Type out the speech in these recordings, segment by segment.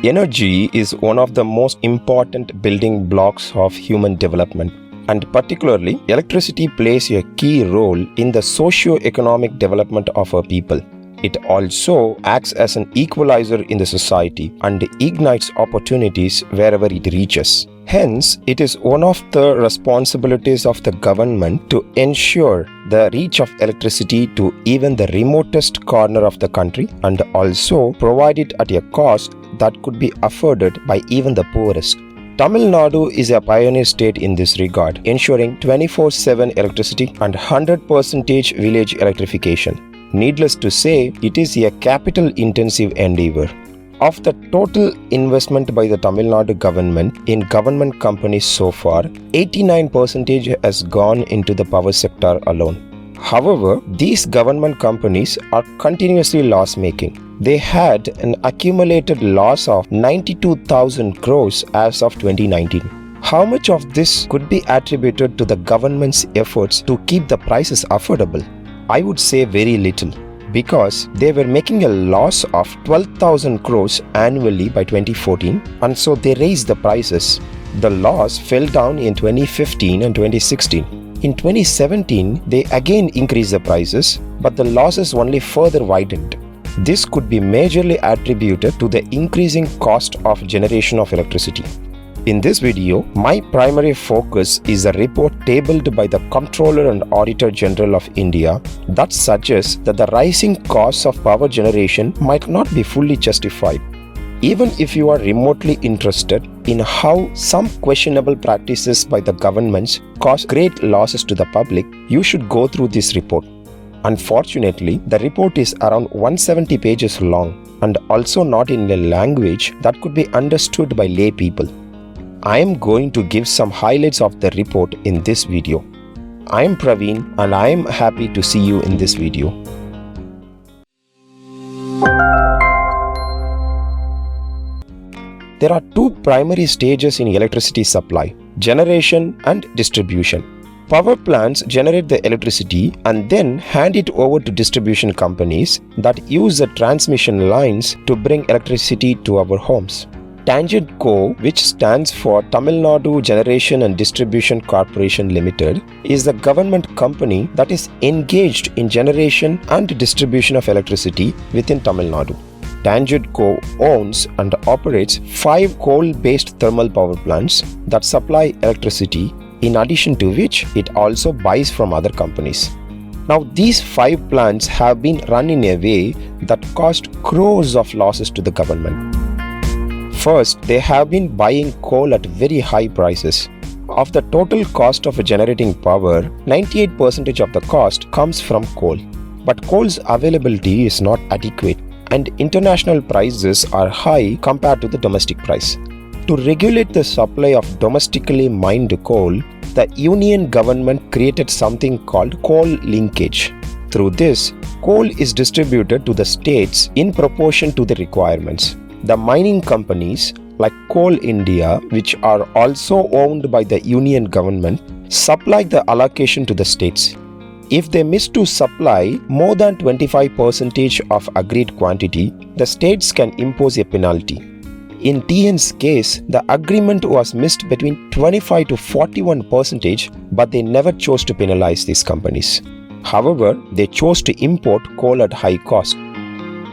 Energy is one of the most important building blocks of human development, and particularly, electricity plays a key role in the socio-economic development of our people. It also acts as an equalizer in the society and ignites opportunities wherever it reaches. Hence, it is one of the responsibilities of the government to ensure the reach of electricity to even the remotest corner of the country and also provide it at a cost that could be afforded by even the poorest. Tamil Nadu is a pioneer state in this regard, ensuring 24/7 electricity and 100% village electrification. Needless to say, it is a capital-intensive endeavor. Of the total investment by the Tamil Nadu government in government companies so far, 89% has gone into the power sector alone. However, these government companies are continuously loss-making. They had an accumulated loss of 92,000 crores as of 2019. How much of this could be attributed to the government's efforts to keep the prices affordable? I would say very little, because they were making a loss of 12,000 crores annually by 2014, and so they raised the prices. The loss fell down in 2015 and 2016. In 2017, they again increased the prices, but the losses only further widened. This could be majorly attributed to the increasing cost of generation of electricity. In this video, my primary focus is a report tabled by the Comptroller and Auditor General of India that suggests that the rising costs of power generation might not be fully justified. Even if you are remotely interested in how some questionable practices by the governments cause great losses to the public, you should go through this report. Unfortunately, the report is around 170 pages long and also not in a language that could be understood by lay people. I am going to give some highlights of the report in this video. I am Praveen and I am happy to see you in this video. There are two primary stages in electricity supply: generation and distribution. Power plants generate the electricity and then hand it over to distribution companies that use the transmission lines to bring electricity to our homes. Tangent Co., which stands for Tamil Nadu Generation and Distribution Corporation Limited, is the government company that is engaged in generation and distribution of electricity within Tamil Nadu. Tangent Co. owns and operates 5 coal-based thermal power plants that supply electricity, in addition to which it also buys from other companies. Now, these 5 plants have been run in a way that caused crores of losses to the government. First, they have been buying coal at very high prices. Of the total cost of generating power, 98% of the cost comes from coal. But coal's availability is not adequate, and international prices are high compared to the domestic price. To regulate the supply of domestically mined coal, the Union government created something called coal linkage. Through this, coal is distributed to the states in proportion to the requirements. The mining companies like Coal India, which are also owned by the Union government, supply the allocation to the states. If they miss to supply more than 25% of agreed quantity, the states can impose a penalty. In TN's case, the agreement was missed between 25 to 41%, but they never chose to penalize these companies. However, they chose to import coal at high cost.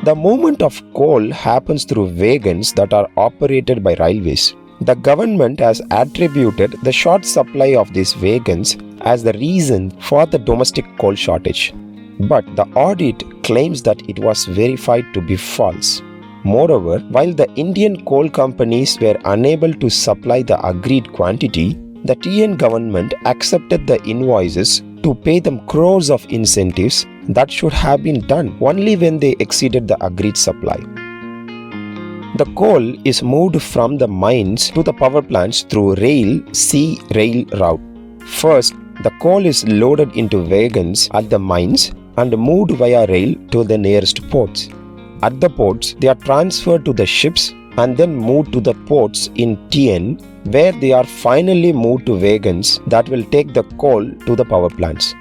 The movement of coal happens through wagons that are operated by railways. The government has attributed the short supply of these wagons as the reason for the domestic coal shortage. But the audit claims that it was verified to be false. Moreover, while the Indian coal companies were unable to supply the agreed quantity, the TN government accepted the invoices to pay them crores of incentives that should have been done only when they exceeded the agreed supply. The coal is moved from the mines to the power plants through sea rail route. First, the coal is loaded into wagons at the mines and moved via rail to the nearest ports. At the ports, they are transferred to the ships and then moved to the ports in TN, where they are finally moved to wagons that will take the coal to the power plants.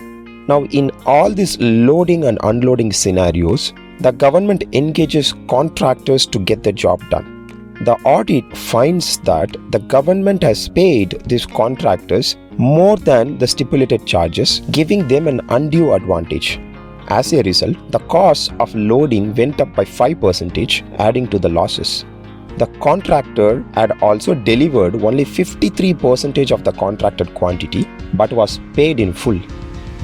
Now, in all these loading and unloading scenarios, the government engages contractors to get the job done. The audit finds that the government has paid these contractors more than the stipulated charges, giving them an undue advantage. As a result, the cost of loading went up by 5%, adding to the losses. The contractor had also delivered only 53% of the contracted quantity but was paid in full.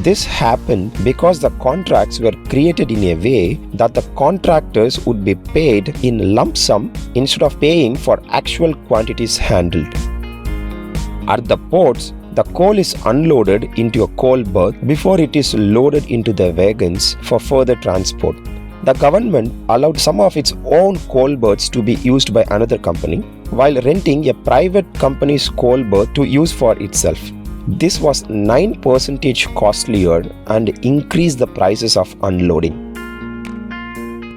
This happened because the contracts were created in a way that the contractors would be paid in lump sum instead of paying for actual quantities handled. At the ports, the coal is unloaded into a coal berth before it is loaded into the wagons for further transport. The government allowed some of its own coal berths to be used by another company, while renting a private company's coal berth to use for itself. This was 9% costlier and increased the prices of unloading.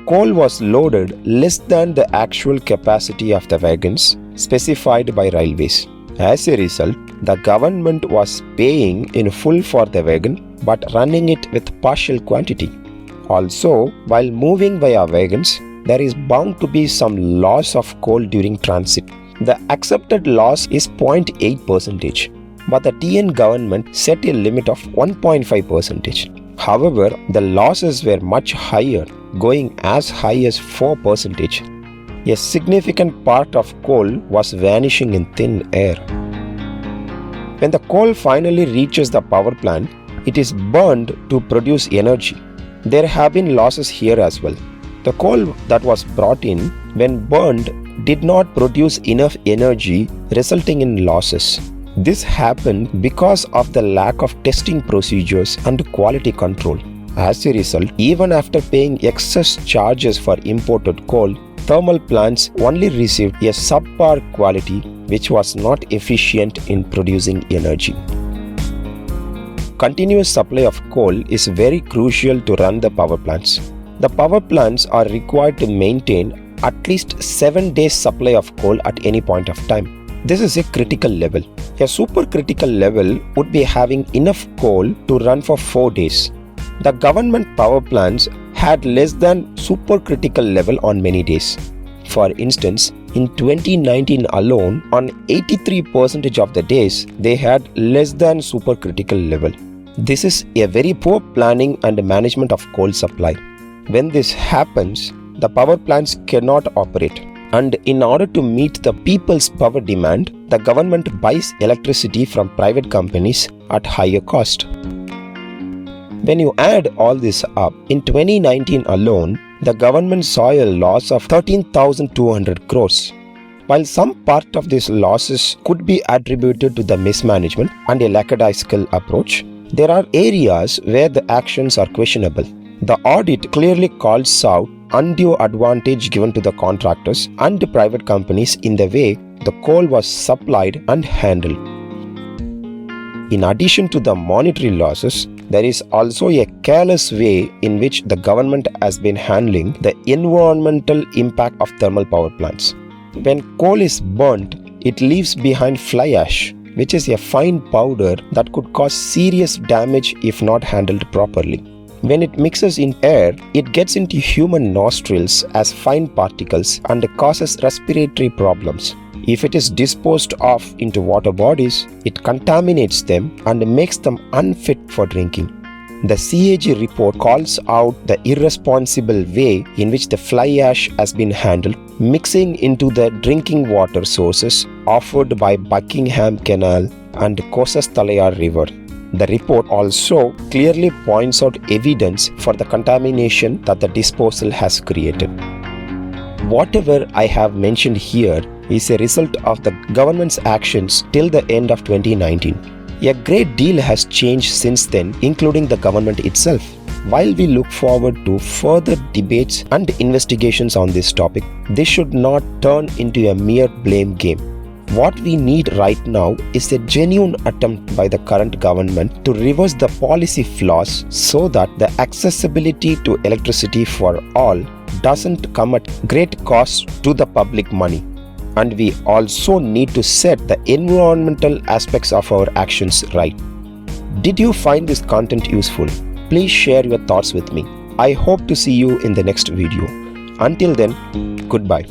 Coal was loaded less than the actual capacity of the wagons specified by railways. As a result, the government was paying in full for the wagon but running it with partial quantity. Also, while moving via wagons, there is bound to be some loss of coal during transit. The accepted loss is 0.8%, but the TN government set a limit of 1.5%. However, the losses were much higher, going as high as 4%. A significant part of coal was vanishing in thin air. When the coal finally reaches the power plant, it is burned to produce energy. There have been losses here as well. The coal that was brought in, when burned, did not produce enough energy, resulting in losses. This happened because of the lack of testing procedures and quality control. As a result, even after paying excess charges for imported coal, thermal plants only received a subpar quality which was not efficient in producing energy. Continuous supply of coal is very crucial to run the power plants. The power plants are required to maintain at least 7 days supply of coal at any point of time. This is a critical level. A supercritical level would be having enough coal to run for 4 days. The government power plants had less than supercritical level on many days. For instance, in 2019 alone, on 83% of the days, they had less than supercritical level. This is a very poor planning and management of coal supply. When this happens, the power plants cannot operate. And in order to meet the people's power demand, the government buys electricity from private companies at higher cost. When you add all this up, in 2019 alone, the government saw a loss of 13,200 crores. While some part of these losses could be attributed to the mismanagement and a lackadaisical approach, there are areas where the actions are questionable. The audit clearly calls out undue advantage given to the contractors and the private companies in the way the coal was supplied and handled. In addition to the monetary losses, there is also a careless way in which the government has been handling the environmental impact of thermal power plants. When coal is burnt, it leaves behind fly ash, which is a fine powder that could cause serious damage if not handled properly. When it mixes in air, it gets into human nostrils as fine particles and causes respiratory problems. If it is disposed of into water bodies, it contaminates them and makes them unfit for drinking. The CAG report calls out the irresponsible way in which the fly ash has been handled, mixing into the drinking water sources offered by Buckingham Canal and Kosastalaya River. The report also clearly points out evidence for the contamination that the disposal has created. Whatever I have mentioned here is a result of the government's actions till the end of 2019. A great deal has changed since then, including the government itself. While we look forward to further debates and investigations on this topic, this should not turn into a mere blame game. What we need right now is a genuine attempt by the current government to reverse the policy flaws so that the accessibility to electricity for all doesn't come at great cost to the public money. And we also need to set the environmental aspects of our actions right. Did you find this content useful? Please share your thoughts with me. I hope to see you in the next video. Until then, goodbye.